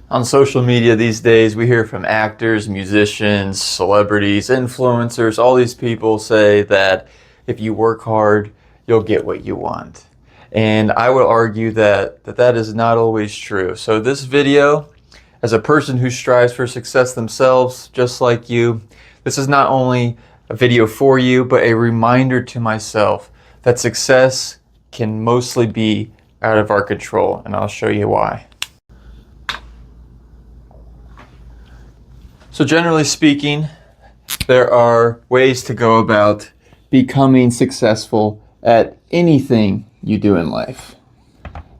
On social media these days, we hear from actors, musicians, celebrities, influencers, all these people say that if you work hard, you'll get what you want. And I would argue that is not always true. So this video, as a person who strives for success themselves, just like you, this is not only a video for you, but a reminder to myself that success can mostly be out of our control, and I'll show you why. So generally speaking, there are ways to go about becoming successful at anything you do in life.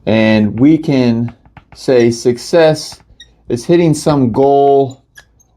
And we can say success is hitting some goal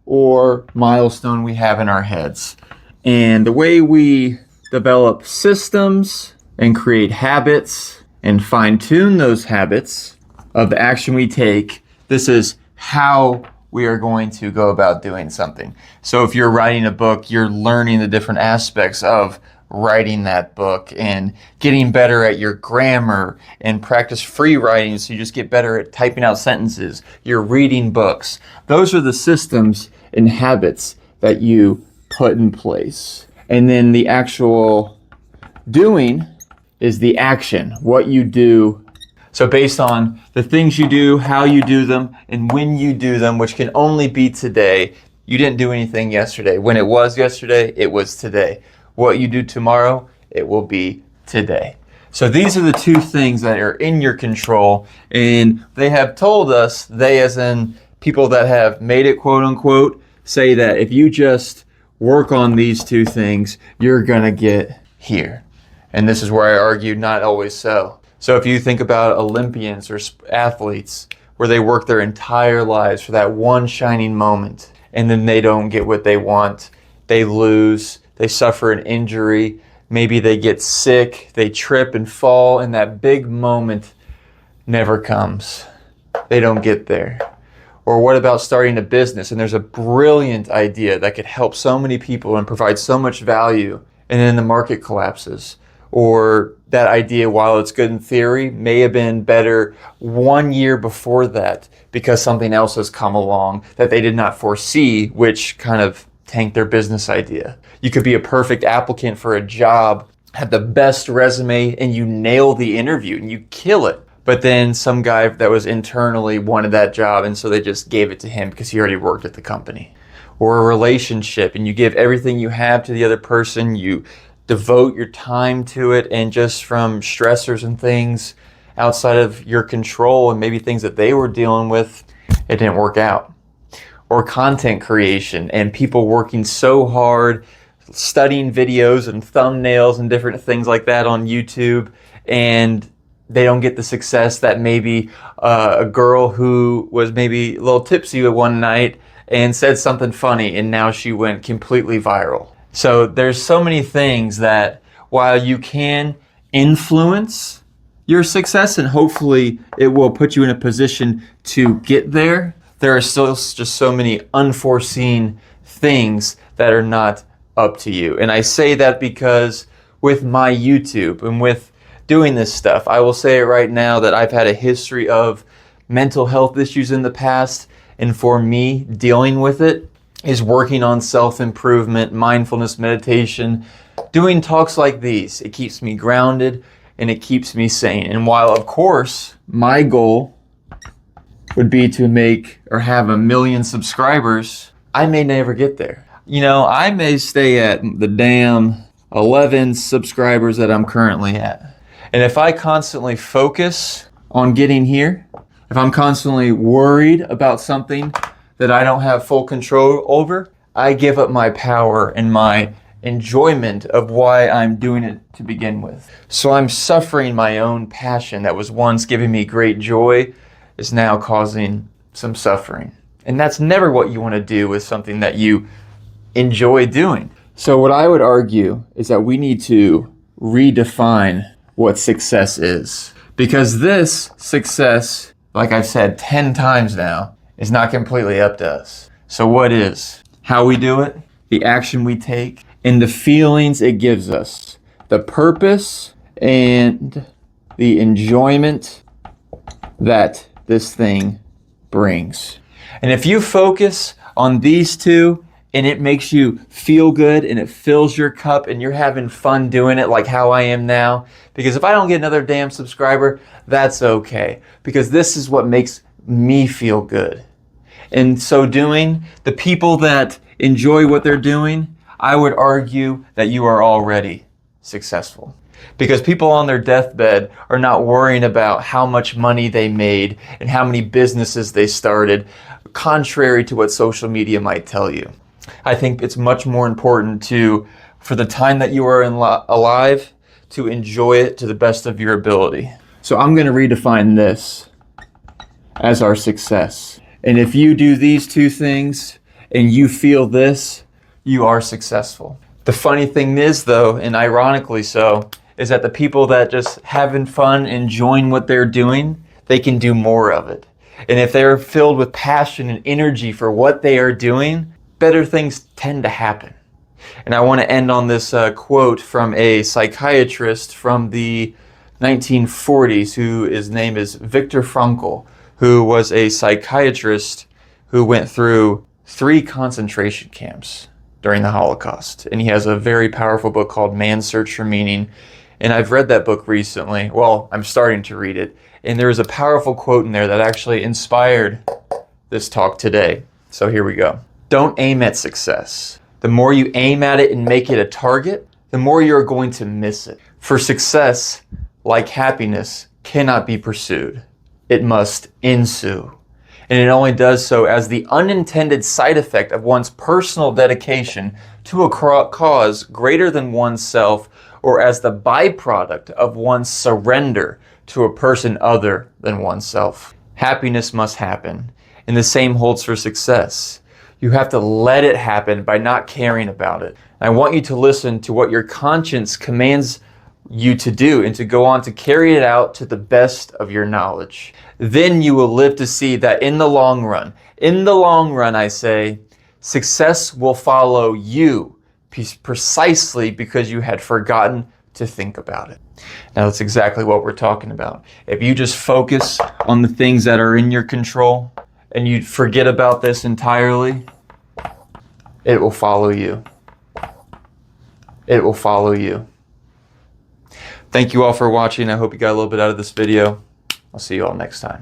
or milestone we have in our heads. And the way we develop systems and create habits and fine-tune those habits of the action we take, this is how we are going to go about doing something. So if you're writing a book, you're learning the different aspects of writing that book and getting better at your grammar and practice free writing so you just get better at typing out sentences. You're reading books. Those are the systems and habits that you put in place. And then the actual doing is the action, what you do. So based on the things you do, how you do them, and when you do them, which can only be today. You didn't do anything yesterday. When it was yesterday, it was today. What you do tomorrow, it will be today. So these are the two things that are in your control, and they have told us, they as in people that have made it, quote unquote, say that if you just work on these two things, you're gonna get here. And this is where I argue not always so. So if you think about Olympians or athletes where they work their entire lives for that one shining moment and then they don't get what they want, they lose, they suffer an injury, maybe they get sick, they trip and fall, and that big moment never comes. They don't get there. Or what about starting a business and there's a brilliant idea that could help so many people and provide so much value, and then the market collapses? Or that idea, while it's good in theory, may have been better 1 year before that because something else has come along that they did not foresee, which kind of tanked their business idea. You could be a perfect applicant for a job, have the best resume, and you nail the interview and you kill it. But then some guy that was internally wanted that job, and so they just gave it to him because he already worked at the company. Or a relationship, and you give everything you have to the other person, you devote your time to it, and just from stressors and things outside of your control and maybe things that they were dealing with, it didn't work out. Or content creation and people working so hard, studying videos and thumbnails and different things like that on YouTube, and they don't get the success that maybe a girl who was maybe a little tipsy one night and said something funny, and now she went completely viral. So there's so many things that while you can influence your success and hopefully it will put you in a position to get there, there are still just so many unforeseen things that are not up to you. And I say that because with my YouTube and with doing this stuff, I will say it right now that I've had a history of mental health issues in the past, and for me, dealing with it is working on self-improvement, mindfulness, meditation, doing talks like these. It keeps me grounded and it keeps me sane. And while, of course, my goal would be to make or have 1 million subscribers, I may never get there. You know, I may stay at the damn 11 subscribers that I'm currently at. And if I constantly focus on getting here, if I'm constantly worried about something that I don't have full control over, I give up my power and my enjoyment of why I'm doing it to begin with. So I'm suffering my own passion that was once giving me great joy is now causing some suffering. And that's never what you want to do with something that you enjoy doing. So what I would argue is that we need to redefine what success is. Because this success, like I've said 10 times now, is not completely up to us. So what is? How we do it, the action we take, and the feelings it gives us. The purpose and the enjoyment that this thing brings. And if you focus on these two and it makes you feel good and it fills your cup and you're having fun doing it like how I am now, because if I don't get another damn subscriber, that's okay, because this is what makes me feel good. In so doing, the people that enjoy what they're doing, I would argue that you are already successful. Because people on their deathbed are not worrying about how much money they made and how many businesses they started, contrary to what social media might tell you. I think it's much more important for the time that you are alive, to enjoy it to the best of your ability. So I'm going to redefine this as our success. And if you do these two things and you feel this, you are successful. The funny thing is, though, and ironically so, is that the people that just having fun, enjoying what they're doing, they can do more of it. And if they're filled with passion and energy for what they are doing, better things tend to happen. And I want to end on this quote from a psychiatrist from the 1940s, his name is Viktor Frankl, who was a psychiatrist who went through 3 concentration camps during the Holocaust. And he has a very powerful book called Man's Search for Meaning. And I've read that book recently. Well, I'm starting to read it. And there is a powerful quote in there that actually inspired this talk today. So here we go. Don't aim at success. The more you aim at it and make it a target, the more you're going to miss it. For success, like happiness, cannot be pursued. It must ensue. And it only does so as the unintended side effect of one's personal dedication to a cause greater than oneself, or as the byproduct of one's surrender to a person other than oneself. Happiness must happen, and the same holds for success. You have to let it happen by not caring about it. I want you to listen to what your conscience commands you to do and to go on to carry it out to the best of your knowledge. Then you will live to see that in the long run, I say, success will follow you precisely because you had forgotten to think about it. Now that's exactly what we're talking about. If you just focus on the things that are in your control and you forget about this entirely, it will follow you. It will follow you. Thank you all for watching. I hope you got a little bit out of this video. I'll see you all next time.